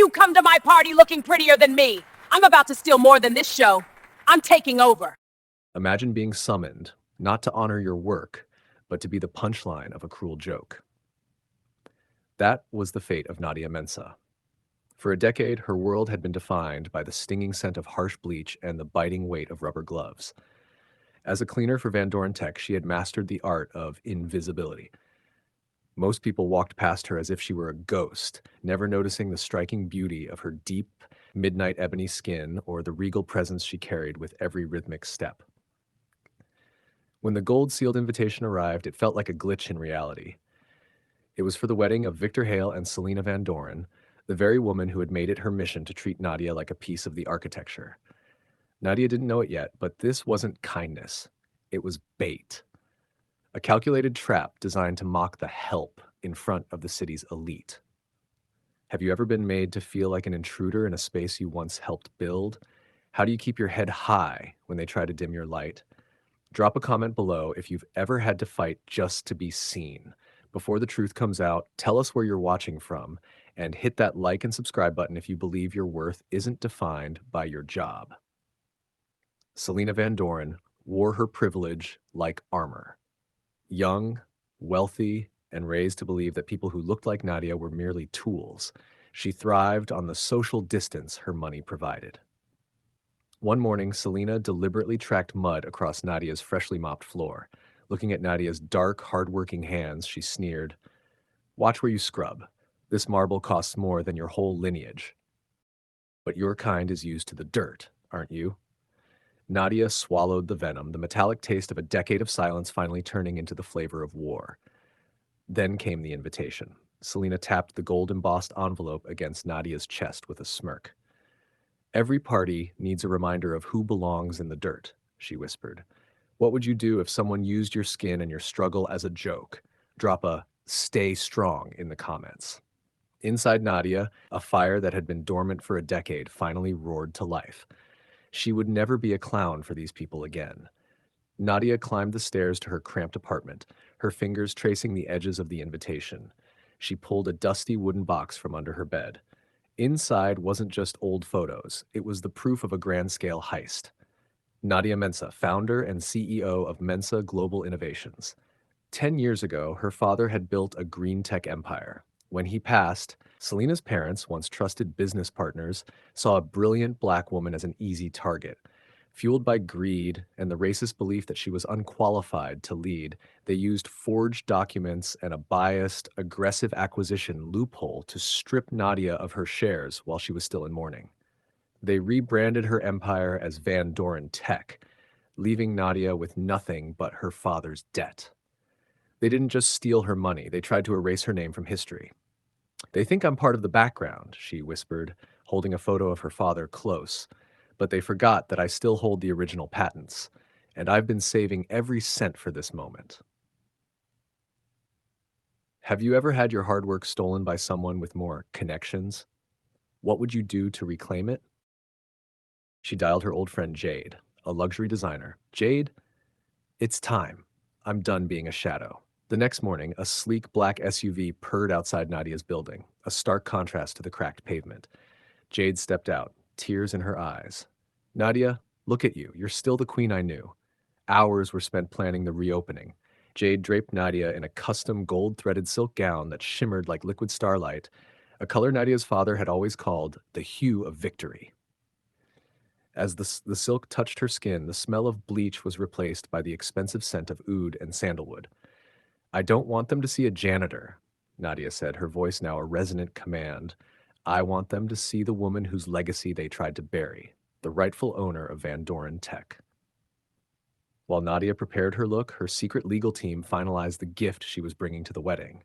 you come to my party looking prettier than me? I'm about to steal more than this show. I'm taking over. Imagine being summoned, not to honor your work, but to be the punchline of a cruel joke. That was the fate of Nadia Mensah. For a decade, her world had been defined by the stinging scent of harsh bleach and the biting weight of rubber gloves. As a cleaner for Doren Tech, she had mastered the art of invisibility. Most people walked past her as if she were a ghost, never noticing the striking beauty of her deep, midnight ebony skin or the regal presence she carried with every rhythmic step. When the gold-sealed invitation arrived, it felt like a glitch in reality. It was for the wedding of Victor Hale and Selena Van Doren, the very woman who had made it her mission to treat Nadia like a piece of the architecture. Nadia didn't know it yet, but this wasn't kindness. It was bait. A calculated trap designed to mock the help in front of the city's elite. Have you ever been made to feel like an intruder in a space you once helped build? How do you keep your head high when they try to dim your light? Drop a comment below if you've ever had to fight just to be seen. Before the truth comes out, tell us where you're watching from, and hit that like and subscribe button if you believe your worth isn't defined by your job. Selena Van Doren wore her privilege like armor. Young, wealthy, and raised to believe that people who looked like Nadia were merely tools, she thrived on the social distance her money provided. One morning, Selena deliberately tracked mud across Nadia's freshly mopped floor. Looking at Nadia's dark, hard-working hands, she sneered, "Watch where you scrub. This marble costs more than your whole lineage. But your kind is used to the dirt, aren't you?" Nadia swallowed the venom, the metallic taste of a decade of silence finally turning into the flavor of war. Then came the invitation. Selena tapped the gold-embossed envelope against Nadia's chest with a smirk. "Every party needs a reminder of who belongs in the dirt," she whispered. "What would you do if someone used your skin and your struggle as a joke? Drop a 'stay strong' in the comments." Inside Nadia, a fire that had been dormant for a decade finally roared to life. She would never be a clown for these people again. Nadia climbed the stairs to her cramped apartment, her fingers tracing the edges of the invitation. She pulled a dusty wooden box from under her bed. Inside wasn't just old photos, it was the proof of a grand-scale heist. Nadia Mensah, founder and CEO of Mensah Global Innovations. 10 years ago, her father had built a green tech empire. When he passed, Selena's parents, once trusted business partners, saw a brilliant black woman as an easy target. Fueled by greed and the racist belief that she was unqualified to lead, they used forged documents and a biased, aggressive acquisition loophole to strip Nadia of her shares while she was still in mourning. They rebranded her empire as Doren Tech, leaving Nadia with nothing but her father's debt. They didn't just steal her money, they tried to erase her name from history. "They think I'm part of the background," she whispered, holding a photo of her father close. "But they forgot that I still hold the original patents, and I've been saving every cent for this moment." Have you ever had your hard work stolen by someone with more connections? What would you do to reclaim it? She dialed her old friend Jade, a luxury designer. "Jade, it's time. I'm done being a shadow." The next morning, a sleek black SUV purred outside Nadia's building, a stark contrast to the cracked pavement. Jade stepped out, tears in her eyes. "Nadia, look at you. You're still the queen I knew." Hours were spent planning the reopening. Jade draped Nadia in a custom gold-threaded silk gown that shimmered like liquid starlight, a color Nadia's father had always called the hue of victory. As the silk touched her skin, the smell of bleach was replaced by the expensive scent of oud and sandalwood. "I don't want them to see a janitor," Nadia said, her voice now a resonant command. "I want them to see the woman whose legacy they tried to bury, the rightful owner of Doren Tech." While Nadia prepared her look, her secret legal team finalized the gift she was bringing to the wedding.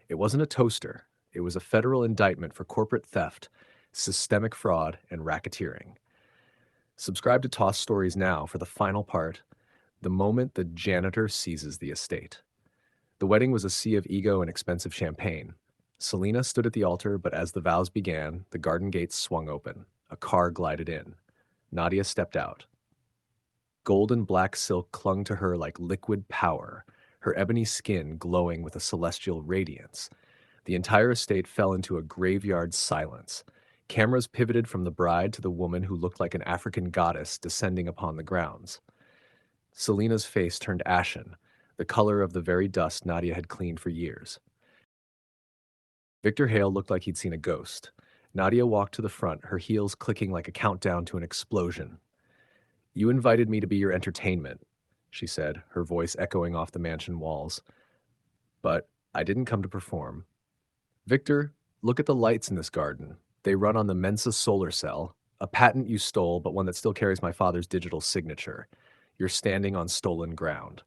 It wasn't a toaster. It was a federal indictment for corporate theft, systemic fraud, and racketeering. Subscribe to Toss Stories now for the final part, the moment the janitor seizes the estate. The wedding was a sea of ego and expensive champagne. Selena stood at the altar, but as the vows began, the garden gates swung open. A car glided in. Nadia stepped out. Gold and black silk clung to her like liquid power, her ebony skin glowing with a celestial radiance. The entire estate fell into a graveyard silence. Cameras pivoted from the bride to the woman who looked like an African goddess descending upon the grounds. Selena's face turned ashen, the color of the very dust Nadia had cleaned for years. Victor Hale looked like he'd seen a ghost. Nadia walked to the front, her heels clicking like a countdown to an explosion. "You invited me to be your entertainment," she said, her voice echoing off the mansion walls. "But I didn't come to perform. Victor, look at the lights in this garden. They run on the Mensah solar cell, a patent you stole, but one that still carries my father's digital signature. You're standing on stolen ground."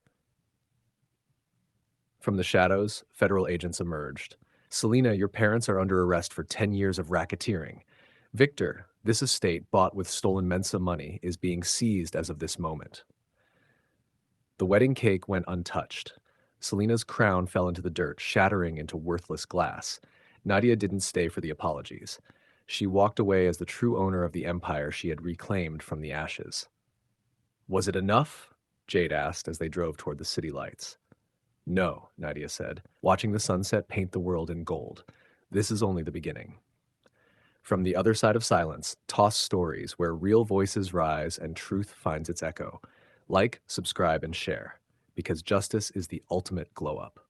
From the shadows, federal agents emerged. "Selena, your parents are under arrest for 10 years of racketeering. Victor, this estate bought with stolen Mensa money is being seized as of this moment." The wedding cake went untouched. Selena's crown fell into the dirt, shattering into worthless glass. Nadia didn't stay for the apologies. She walked away as the true owner of the empire she had reclaimed from the ashes. "Was it enough?" Jade asked as they drove toward the city lights. "No," Nadia said, watching the sunset paint the world in gold. "This is only the beginning." From the other side of silence, toss stories where real voices rise and truth finds its echo. Like, subscribe, and share, because justice is the ultimate glow-up.